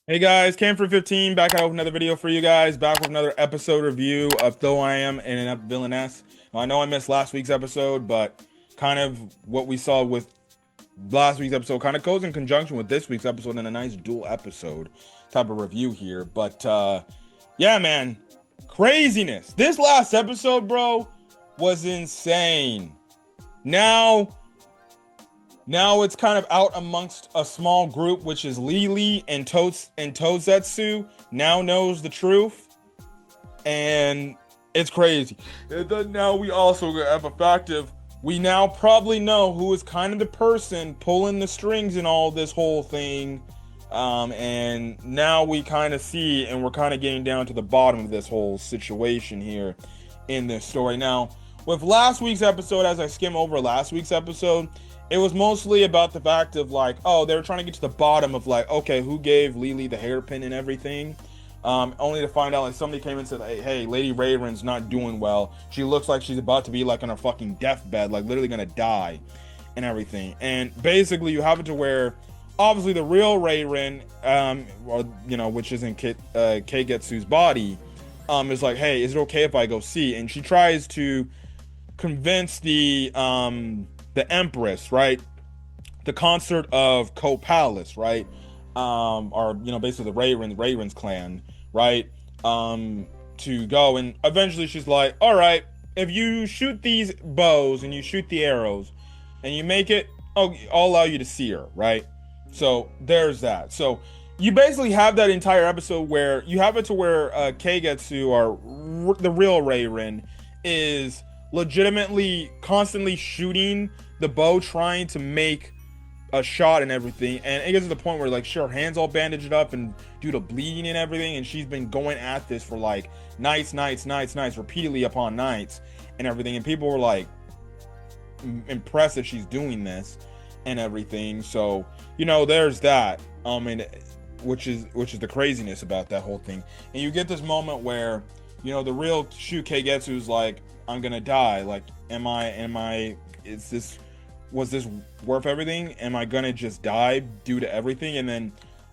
Hey guys, Cam for 15 back out with another video for you guys. Back with another episode review of Though I Am and Inept Villainess. Now, I know I missed last week's episode, but kind of what we saw with last week's episode kind of goes in conjunction with this week's episode in a nice dual episode type of review here. But yeah, man, craziness. This last episode, bro, was insane. Now it's kind of out amongst a small group, which is Leelee and Tosetsu now knows the truth, and it's crazy. Now we also have a fact of we now probably know who is kind of the person pulling the strings in all this whole thing, and now we kind of see, and we're kind of getting down to the bottom of this whole situation here in this story. Now, with last week's episode, as I skim over last week's episode, it was mostly about the fact of like, oh, they were trying to get to the bottom of like, okay, who gave Leelee the hairpin and everything, only to find out like somebody came and said, hey, Lady Reirin's not doing well. She looks like she's about to be like on her fucking deathbed, like literally gonna die and everything. And basically you have it to where obviously the real Reirin, or you know, which is in Keigestu's body, is like, hey, is it okay if I go see? And she tries to convince the Empress, right? The concert of Co-Palace, right? Or, you know, basically the Reirin's clan, right? To go, and eventually she's like, all right, if you shoot these bows and you shoot the arrows and you make it, I'll allow you to see her, right? So there's that. So you basically have that entire episode where you have it to where Keigetsu, or the real Reirin, is legitimately constantly shooting the bow, trying to make a shot and everything, and it gets to the point where like her hands all bandaged up and due to bleeding and everything, and she's been going at this for like nights repeatedly upon nights and everything, and people were like impressed that she's doing this and everything. So you know, there's that, and which is the craziness about that whole thing. And you get this moment where, you know, the real Shu Keigetsu is like, I'm gonna die, like was this worth everything? Am I gonna just die due to everything? And then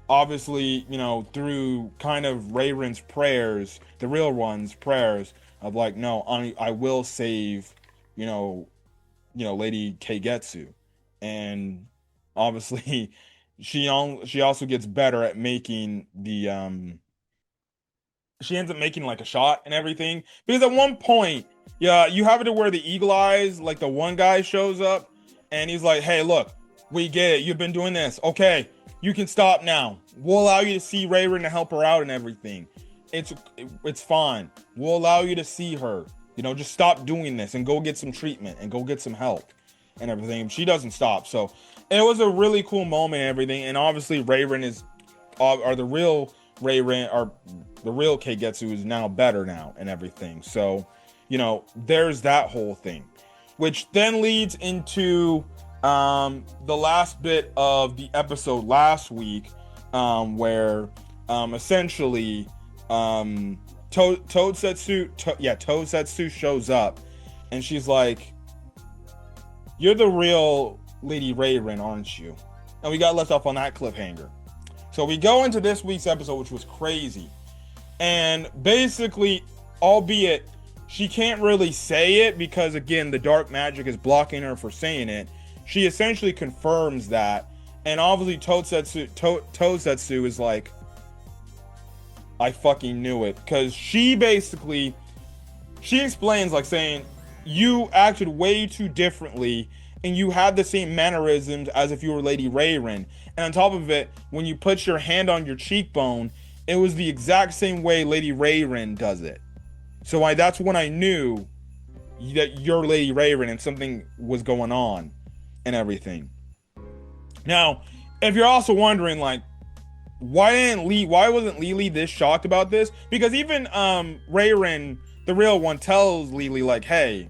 obviously, you know, through kind of Reirin's prayers, the real one's prayers of like, no, I will save, you know, Lady Keigetsu. And obviously she also gets better at making the she ends up making like a shot and everything, because at one point, yeah, you have it to where the eagle eyes, like the one guy shows up and he's like, hey, look, we get it, you've been doing this, okay, you can stop now, we'll allow you to see Reirin to help her out and everything, it's fine, we'll allow you to see her, you know, just stop doing this and go get some treatment and go get some help and everything. She doesn't stop. So it was a really cool moment and everything. And obviously Reirin is, or the real Reirin, or the real Keigetsu, is now better now and everything. So, you know, there's that whole thing, which then leads into the last bit of the episode last week, where essentially Tosetsu shows up, and she's like, you're the real Lady Reirin, aren't you? And we got left off on that cliffhanger. So we go into this week's episode, which was crazy. And basically, albeit she can't really say it because, again, the dark magic is blocking her for saying it, she essentially confirms that. And obviously Tosetsu is like, I fucking knew it. Because she explains, like, saying, you acted way too differently and you had the same mannerisms as if you were Lady Reirin. And on top of it, when you put your hand on your cheekbone, it was the exact same way Lady Reirin does it. So that's when I knew that you're Lady Reirin and something was going on and everything. Now, if you're also wondering, like, why wasn't Leelee this shocked about this? Because even Reirin, the real one, tells Leelee, like, hey,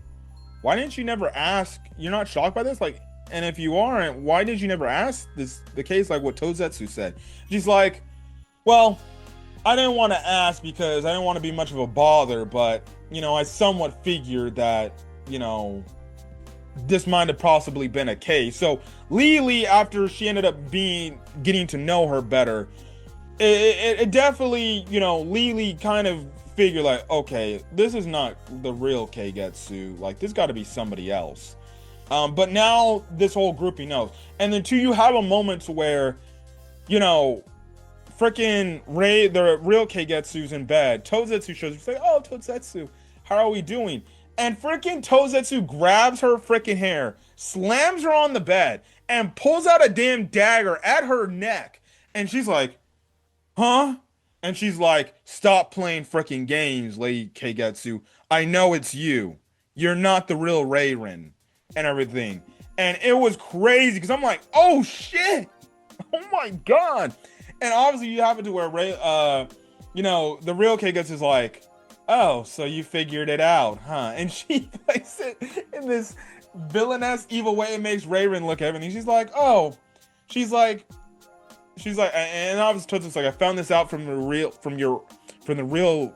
why didn't you never ask? You're not shocked by this? Like, and if you aren't, why did you never ask the case, like what Tosetsu said? She's like, well, I didn't want to ask because I didn't want to be much of a bother, but, you know, I somewhat figured that, you know, this might have possibly been a case. So Leelee, after she ended up getting to know her better, it definitely, you know, Leelee kind of figured like, okay, this is not the real Keigestu. Like, this got to be somebody else. But now this whole groupie knows. And then, too, you have a moment where, you know, freaking Ray, the real Keigetsu's in bed. Tosetsu shows up. He's like, oh, Tosetsu, how are we doing? And freaking Tosetsu grabs her freaking hair, slams her on the bed, and pulls out a damn dagger at her neck. And she's like, huh? And she's like, stop playing freaking games, Lady Keigetsu. I know it's you. You're not the real Reirin and everything. And it was crazy because I'm like, oh shit. Oh my god. And obviously you have it to where you know, the real Keigetsu is like, oh, so you figured it out, huh? And she plays it in this villainous evil way. It makes Reirin look at everything. She's like, oh, she's like, and obviously Totsu's like, I found this out from the real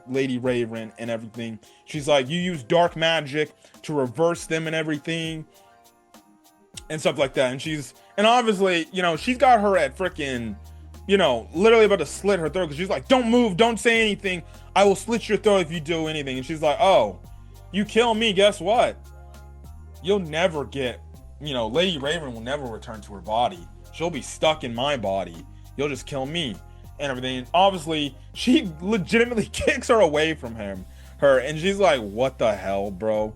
Lady Reirin and everything. She's like, you use dark magic to reverse them and everything and stuff like that. And obviously, you know, she's got her at freaking, you know, literally about to slit her throat because she's like, don't move, don't say anything. I will slit your throat if you do anything. And she's like, oh, you kill me, guess what? You'll never get, you know, Lady Reirin will never return to her body. She'll be stuck in my body. You'll just kill me and everything. And obviously, she legitimately kicks her away from her. And she's like, what the hell, bro?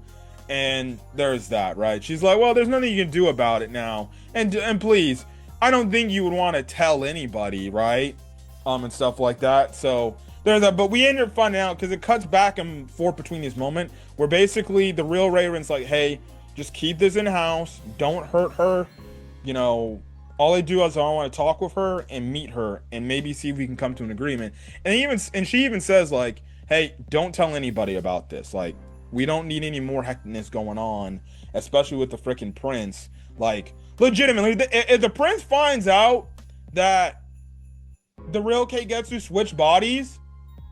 And there's that, right? She's like, well, there's nothing you can do about it now. And please, I don't think you would want to tell anybody, right? And stuff like that. So there's that. But we ended up finding out because it cuts back and forth between these moments where basically the real Reirin's like, hey, just keep this in house. Don't hurt her. You know, all I do is I want to talk with her and meet her and maybe see if we can come to an agreement. And she even says like, hey, don't tell anybody about this. Like, we don't need any more hecticness going on, especially with the freaking prince. Like, legitimately, if the prince finds out that the real Keigetsu switch bodies,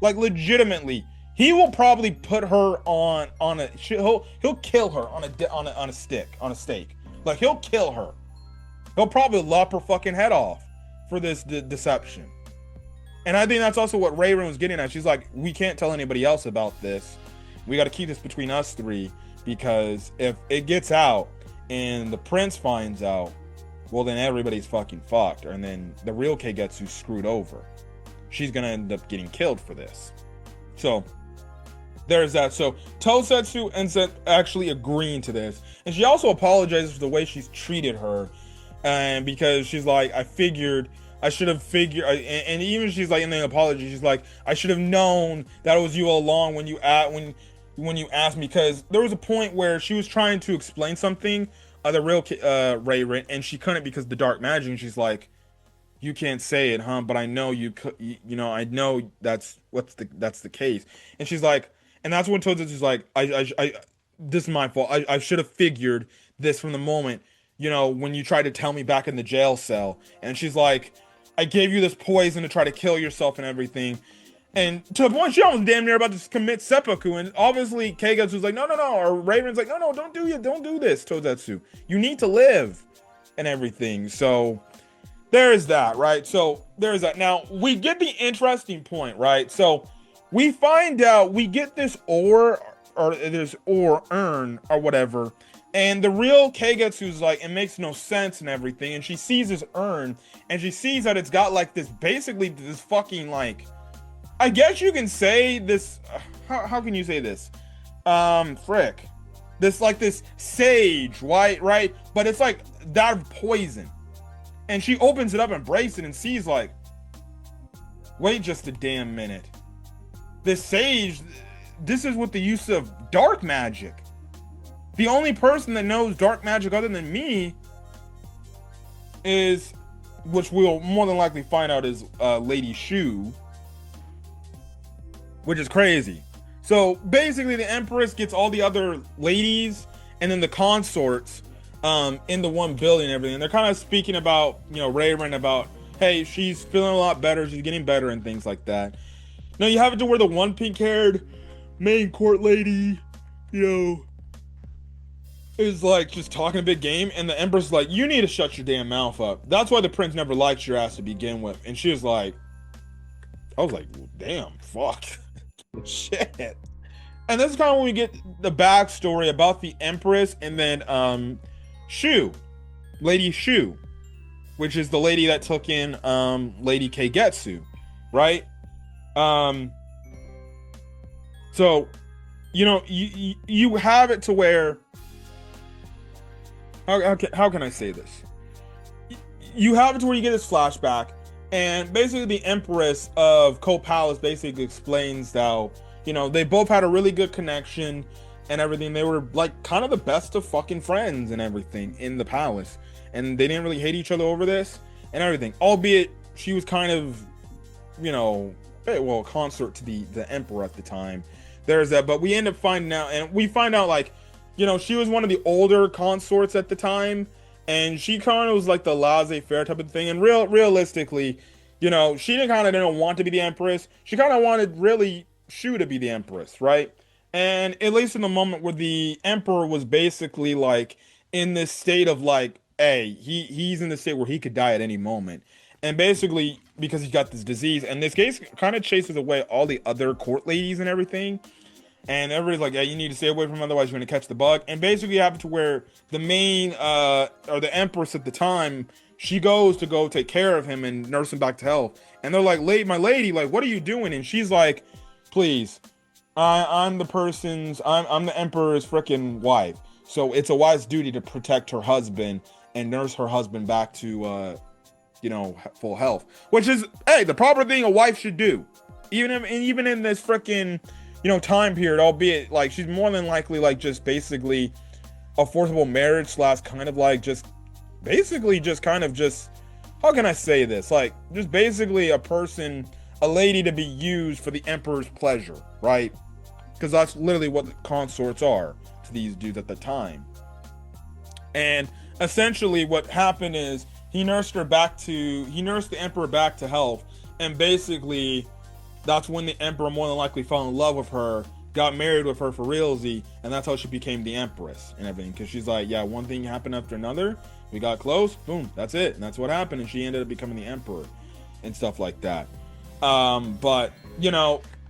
like legitimately, he will probably put her on a he'll kill her on a stake. Like, he'll kill her. He'll probably lop her fucking head off for this deception. And I think that's also what Reirin was getting at. She's like, we can't tell anybody else about this. We got to keep this between us three, because if it gets out and the prince finds out, well, then everybody's fucking fucked. And then the real Keigetsu's screwed over. She's going to end up getting killed for this. So there's that. So Tosetsu ends up actually agreeing to this. And she also apologizes for the way she's treated her. And because she's like, I should have figured, and even she's like in the apology, she's like, I should have known that it was you all along when you asked me, because there was a point where she was trying to explain something, the real Reirin, and she couldn't because the dark magic. And she's like, you can't say it, huh? But I know you know, I know that's the case. And she's like, and that's when Tosetsu's like, I this is my fault. I should have figured this from the moment, you know, when you tried to tell me back in the jail cell. And she's like, I gave you this poison to try to kill yourself and everything. And to the point she almost damn near about to commit seppuku. And obviously Keigetsu's like, no. Or Reirin's like, no, don't do this, Tosetsu. You need to live and everything. So there's that, right? So there's that. Now we get the interesting point, right? So we find out, we get this ore, or this ore urn or whatever. And the real Keigetsu's like, it makes no sense and everything. And she sees this urn, and she sees that it's got like this, basically this fucking like, I guess you can say this, how can you say this? This like this sage, right? But it's like that of poison. And she opens it up and breaks it and sees like, wait just a damn minute. This sage, this is with the use of dark magic. The only person that knows dark magic other than me is, which we'll more than likely find out, is Lady Shu, which is crazy. So basically the Empress gets all the other ladies and then the consorts in the one building and everything. And they're kind of speaking about, you know, Reirin, about, hey, she's feeling a lot better, she's getting better and things like that. Now you have it to where the one pink-haired main court lady, you know, is like just talking a big game, and the Empress is like, you need to shut your damn mouth up. That's why the prince never liked your ass to begin with. And she was like, I was like, well, damn, fuck. Shit. And this is kind of when we get the backstory about the Empress and then Shu, Lady Shu, which is the lady that took in Lady Keigestu, right? Um so you have it to where how can I say this? You have it to where you get this flashback, and basically the Empress of Cold Palace basically explains how, they both had a really good connection and everything. They were like kind of the best of fucking friends and everything in the palace, and they didn't really hate each other over this and everything. Albeit she was kind of, consort to the emperor at the time. There's that, but we end up finding out, and we find out like, she was one of the older consorts at the time, and she kind of was like the laissez-faire type of thing. And realistically, she didn't want to be the empress. She kind of wanted really Shu to be the empress, right? And at least in the moment where the emperor was basically like in this state of like, hey, he's in the state where he could die at any moment. And basically because he's got this disease, and this case kind of chases away all the other court ladies and everything. And everybody's like, yeah, you need to stay away from him, otherwise you're going to catch the bug. And basically it happened to where the main, or the empress at the time, she goes to go take care of him and nurse him back to health. And they're like, my lady, like, what are you doing? And she's like, please, I'm the emperor's freaking wife. So it's a wife's duty to protect her husband and nurse her husband back to, full health. Which is, hey, the proper thing a wife should do. Even in this freaking, time period, albeit like she's more than likely like just basically a forcible marriage / kind of like just basically just kind of just, how can I say this? Like just basically a lady to be used for the emperor's pleasure, right? Because that's literally what the consorts are to these dudes at the time. And essentially what happened is he nursed the emperor back to health, and basically that's when the emperor more than likely fell in love with her, got married with her for realsy, and that's how she became the empress and everything. Because she's like, yeah, one thing happened after another, we got close, boom, that's it, and that's what happened, and she ended up becoming the emperor and stuff like that. But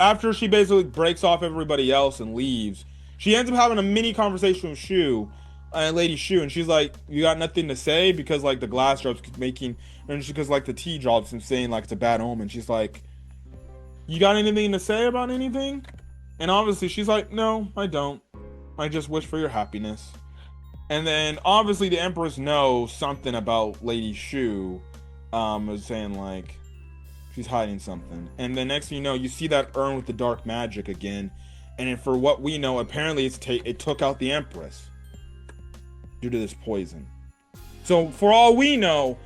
after she basically breaks off everybody else and leaves, she ends up having a mini conversation with Shu, Lady Shu, and she's like, you got nothing to say? Because like the glass drops making, and because like the tea drops and saying like it's a bad omen. She's like, you got anything to say about anything? And obviously she's like, no, I don't. I just wish for your happiness. And then obviously the Empress knows something about Lady Shu, was saying like she's hiding something. And the next thing you know, you see that urn with the dark magic again. And for what we know, apparently it took out the Empress due to this poison. So for all we know,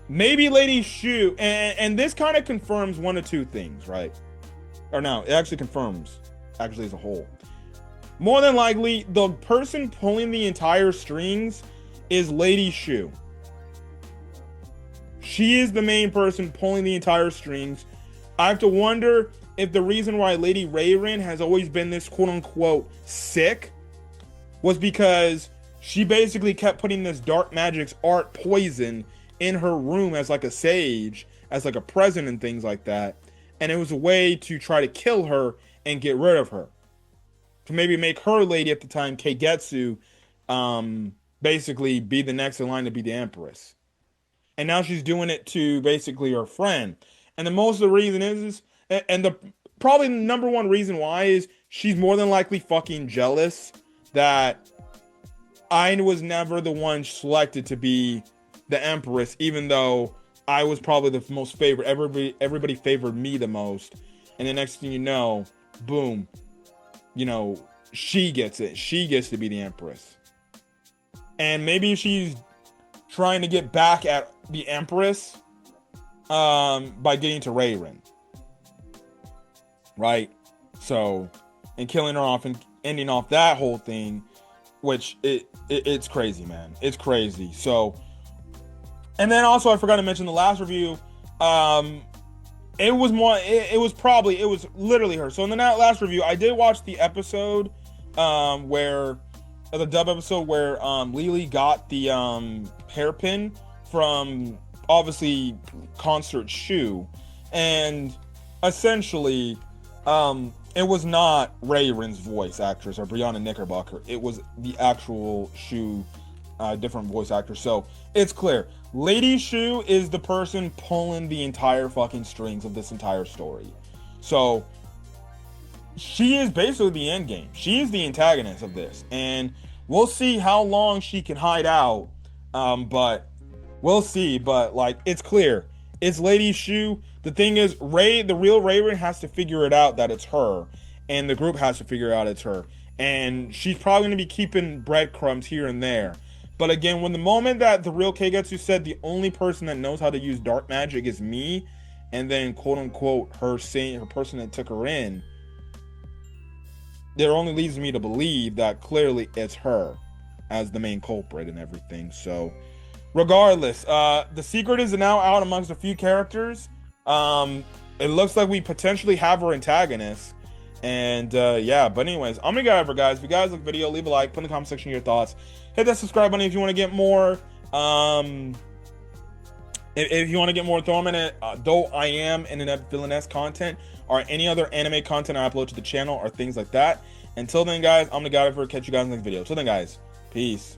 maybe Lady Shu, and this kind of confirms one of two things, right? Or no, it actually confirms, actually as a whole. More than likely, the person pulling the entire strings is Lady Shu. She is the main person pulling the entire strings. I have to wonder if the reason why Lady Reirin has always been this quote-unquote sick was because she basically kept putting this dark magic's art poison in her room as like a sage, as like a present and things like that. And it was a way to try to kill her and get rid of her. To maybe make her lady at the time, Keigestu, basically be the next in line to be the Empress. And now she's doing it to basically her friend. And the most of the reason is and the probably the number one reason why is she's more than likely fucking jealous that I was never the one selected to be the Empress, even though I was probably the most favored. Everybody favored me the most. And the next thing you know, boom, she gets it. She gets to be the Empress. And maybe she's trying to get back at the Empress by getting to Reirin. Right? So, and killing her off and ending off that whole thing, which it's crazy, man. It's crazy. So, and then also I forgot to mention the last review. It was literally her. So in the last review, I did watch the episode where the dub episode where Leelee got the hairpin from obviously Concert Shu, and essentially, it was not Reirin's voice actress or Brianna Knickerbocker. It was the actual Shu, different voice actor. So it's clear. Lady Shu is the person pulling the entire fucking strings of this entire story. So she is basically the end game. She is the antagonist of this, and we'll see how long she can hide out. But we'll see. But like, it's clear, it's Lady Shu. The thing is, the real Reirin has to figure it out that it's her, and the group has to figure out it's her. And she's probably going to be keeping breadcrumbs here and there. But again, when the moment that the real Keigestu said the only person that knows how to use dark magic is me, and then quote unquote her person that took her in, it only leads me to believe that clearly it's her as the main culprit and everything. So regardless, the secret is now out amongst a few characters. It looks like we potentially have our antagonist. And yeah, but anyways, I'm gonna go over, guys. If you guys like the video, leave a like, put in the comment section your thoughts, hit that subscribe button if you want to get more. If you want to get more, throw them in it. Though I am in Inept Villainess content or any other anime content I upload to the channel or things like that. Until then, guys, I'm gonna go over. Catch you guys in the next video. Till then, guys, peace.